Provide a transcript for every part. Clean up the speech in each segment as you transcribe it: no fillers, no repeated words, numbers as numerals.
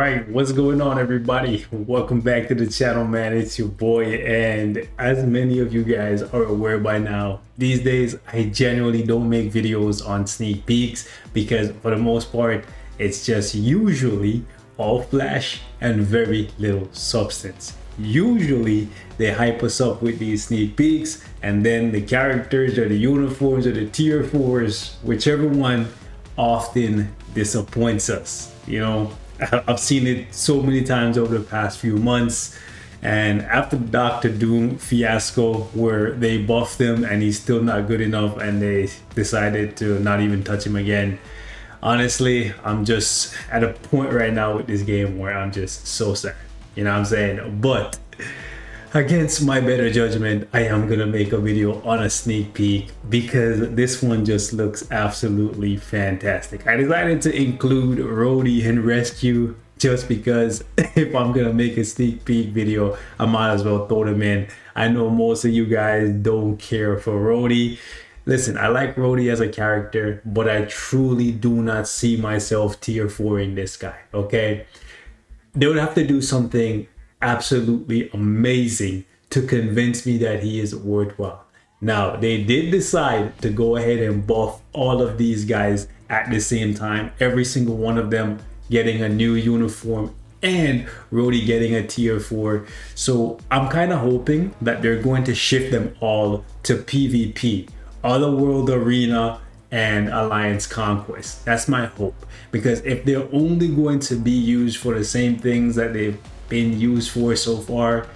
right, what's going on, everybody? Welcome back to the channel, man. It's your boy, and as many of you guys are aware by now, these days I genuinely don't make videos on sneak peeks because for the most part it's just usually all flash and very little substance. Usually they hype us up with these sneak peeks, and then the characters or the uniforms or the tier 4s, whichever one, often disappoints us. You know, I've seen it so many times over the past few months, and after the Doctor Doom fiasco where they buffed him and he's still not good enough and they decided to not even touch him again, honestly, I'm just at a point right now with this game where I'm just so sad. You know what I'm saying? But against my better judgment, I am gonna make a video on a sneak peek because this one just looks absolutely fantastic. I decided to include Rhodey and Rescue just because if I'm gonna make a sneak peek video, I might as well throw them in. I know most of you guys don't care for Rhodey. Listen, I like Rhodey as a character, but I truly do not see myself tier 4 in this guy, okay? They would have to do something absolutely amazing to convince me that he is worthwhile. Now, they did decide to go ahead and buff all of these guys at the same time, every single one of them getting a new uniform and Rhodey getting a tier 4. So I'm kind of hoping that they're going to shift them all to PvP, Otherworld Arena and Alliance Conquest. That's my hope, because if they're only going to be used for the same things that they've been used for so far,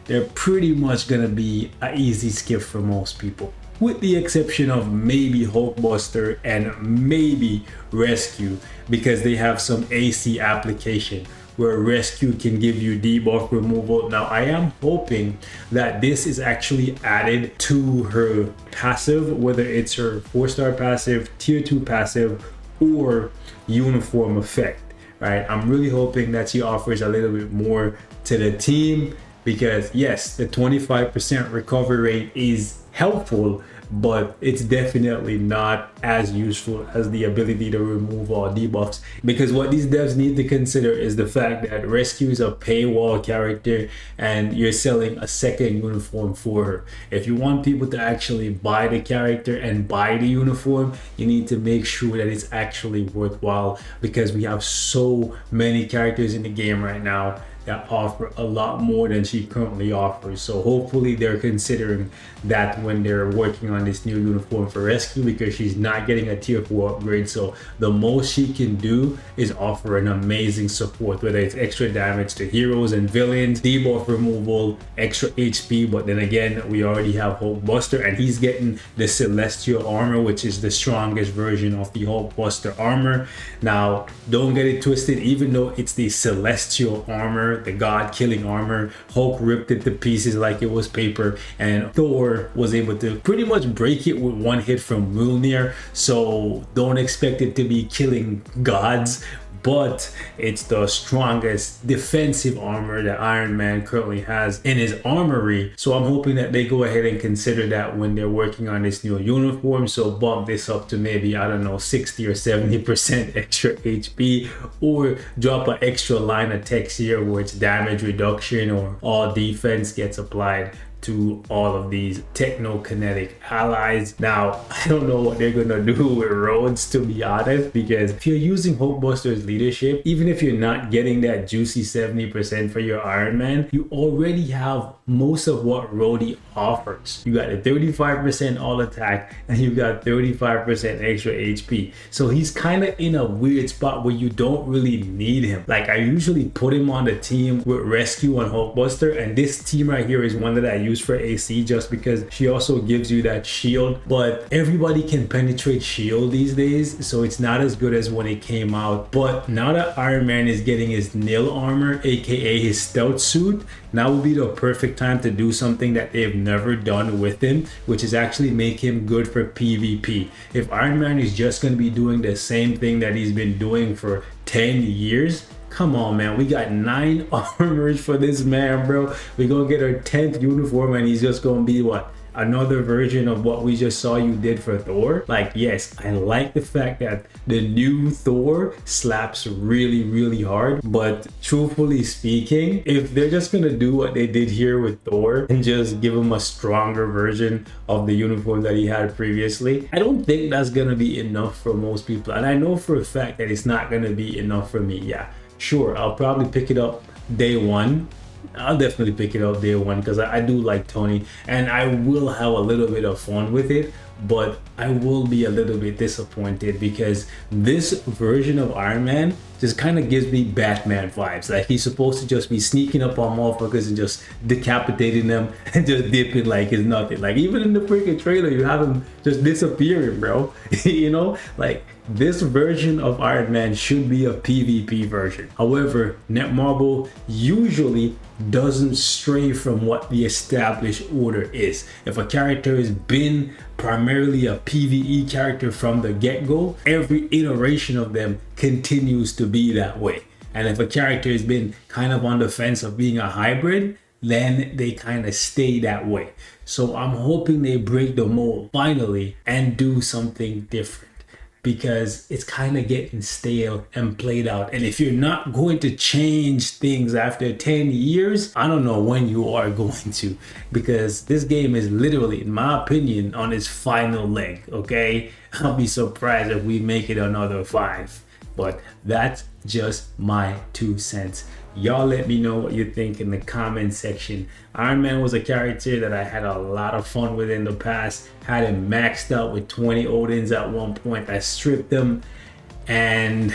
they're pretty much gonna be an easy skip for most people, with the exception of maybe HULKBUSTER and maybe Rescue, because they have some AC application where Rescue can give you debuff removal. Now, I am hoping that this is actually added to her passive, whether it's her 4-star passive, tier 2 passive, or uniform effect, right? I'm really hoping that she offers a little bit more to the team, because yes, the 25% recovery rate is helpful, but it's definitely not as useful as the ability to remove all debuffs, because what these devs need to consider is the fact that Rescue is a paywall character and you're selling a second uniform for her. If you want people to actually buy the character and buy the uniform, you need to make sure that it's actually worthwhile, because we have so many characters in the game right now that offer a lot more than she currently offers. So hopefully they're considering that when they're working on this new uniform for Rescue, because she's not getting a tier 4 upgrade. So the most she can do is offer an amazing support, whether it's extra damage to heroes and villains, debuff removal, extra HP. But then again, we already have HULKBUSTER and he's getting the Celestial armor, which is the strongest version of the HULKBUSTER armor. Now, don't get it twisted, even though it's the Celestial armor, the god killing armor, Hulk ripped it to pieces like it was paper, and Thor was able to pretty much break it with one hit from Mjolnir. So don't expect it to be killing gods, but it's the strongest defensive armor that Iron Man currently has in his armory. So I'm hoping that they go ahead and consider that when they're working on this new uniform. So bump this up to maybe, I don't know, 60 or 70% extra HP, or drop an extra line of text here where it's damage reduction or all defense gets applied to all of these technokinetic allies. Now, I don't know what they're gonna do with Rhodes, to be honest, because if you're using HULKBUSTER's leadership, even if you're not getting that juicy 70% for your Iron Man, you already have most of what Rhodey offers. You got a 35% all attack and you got 35% extra HP. So he's kind of in a weird spot where you don't really need him. Like, I usually put him on the team with Rescue and HULKBUSTER, and this team right here is one that I use for AC just because she also gives you that shield. But everybody can penetrate shield these days, so it's not as good as when it came out. But now that Iron Man is getting his nil armor, aka his stealth suit, now would be the perfect time to do something that they've never done with him, which is actually make him good for PvP. If Iron Man is just going to be doing the same thing that he's been doing for 10 years, come on, man. We got 9 armors for this man, bro. We're gonna get our 10th uniform and he's just gonna be what, another version of what we just saw you did for Thor. Like, yes, I like the fact that the new Thor slaps really, really hard, but truthfully speaking, if they're just gonna do what they did here with Thor and just give him a stronger version of the uniform that he had previously, I don't think that's gonna be enough for most people. And I know for a fact that it's not gonna be enough for me. Yeah, sure, I'll probably pick it up day one. I'll definitely pick it up day one because I do like Tony, and I will have a little bit of fun with it, but I will be a little bit disappointed because this version of Iron Man just kind of gives me Batman vibes. Like, he's supposed to just be sneaking up on motherfuckers and just decapitating them and just dipping like it's nothing. Like, even in the freaking trailer, you have him just disappearing, bro. You know, like, this version of Iron Man should be a PvP version. However, Netmarble usually doesn't stray from what the established order is. If a character has been primarily a PvE character from the get-go, every iteration of them continues to be that way. And if a character has been kind of on the fence of being a hybrid, then they kind of stay that way. So I'm hoping they break the mold finally and do something different, because it's kind of getting stale and played out. And if you're not going to change things after 10 years, I don't know when you are going to, because this game is literally, in my opinion, on its final leg, okay? I'll be surprised if we make it another 5, but that's just my 2 cents. Y'all let me know what you think in the comment section. Iron Man was a character that I had a lot of fun with in the past. Had him maxed out with 20 Odins at one point. I stripped him, and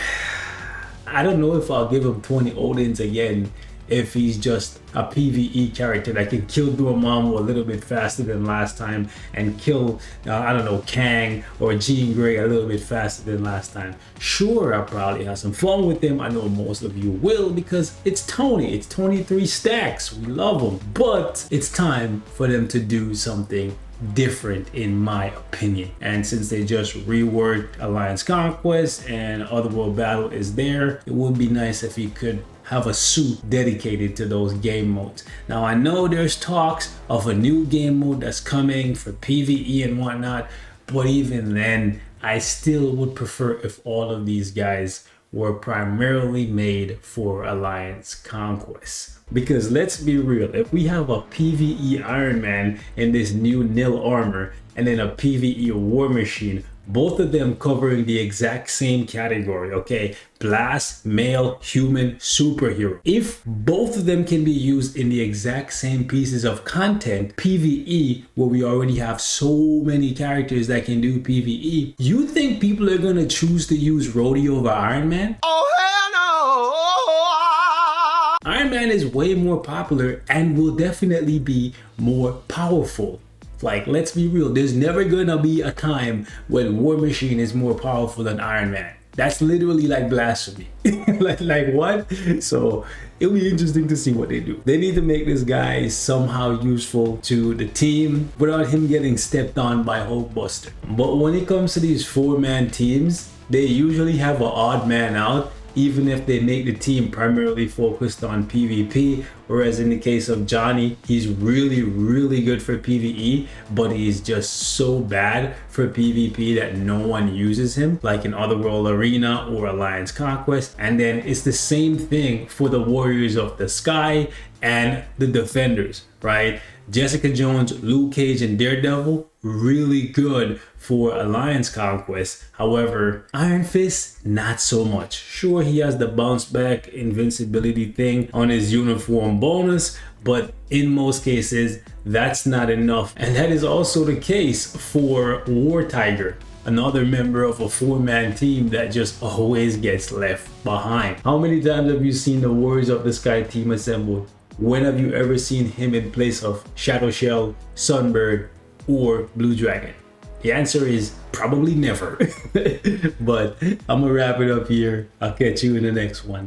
I don't know if I'll give him 20 Odins again if he's just a PvE character that can kill Dormammu a little bit faster than last time and kill, I don't know, Kang or Jean Grey a little bit faster than last time. Sure, I'll probably have some fun with him. I know most of you will, because it's Tony. It's 23 stacks. We love him. But it's time for them to do something different, in my opinion. And since they just reworked Alliance Conquest and Otherworld Battle is there, it would be nice if he could have a suit dedicated to those game modes. Now, I know there's talks of a new game mode that's coming for PvE and whatnot, but even then, I still would prefer if all of these guys were primarily made for Alliance Conquest. Because let's be real, if we have a PvE Iron Man in this new nil armor and then a PvE War Machine, both of them covering the exact same category, okay? Blast, male, human, superhero. If both of them can be used in the exact same pieces of content, PvE, where we already have so many characters that can do PvE, you think people are gonna choose to use Rhodey over Iron Man? Oh, hell no! Iron Man is way more popular and will definitely be more powerful. Like, let's be real, there's never gonna be a time when War Machine is more powerful than Iron Man. That's literally like blasphemy. like what? So it'll be interesting to see what they do. They need to make this guy somehow useful to the team without him getting stepped on by HULKBUSTER. But when it comes to these 4-man teams, they usually have an odd man out, even if they make the team primarily focused on PvP. Whereas in the case of Johnny, he's really, really good for PvE, but he's just so bad for PvP that no one uses him, like in Otherworld Arena or Alliance Conquest. And then it's the same thing for the Warriors of the Sky and the Defenders, right? Jessica Jones, Luke Cage, and Daredevil, really good for Alliance Conquest. However, Iron Fist, not so much. Sure, he has the bounce back invincibility thing on his uniform bonus, but in most cases, that's not enough. And that is also the case for War Tiger, another member of a 4-man team that just always gets left behind. How many times have you seen the Warriors of the Sky team assembled? When have you ever seen him in place of Shadow Shell, Sunbird, or Blue Dragon? The answer is probably never. But I'm gonna wrap it up here. I'll catch you in the next one.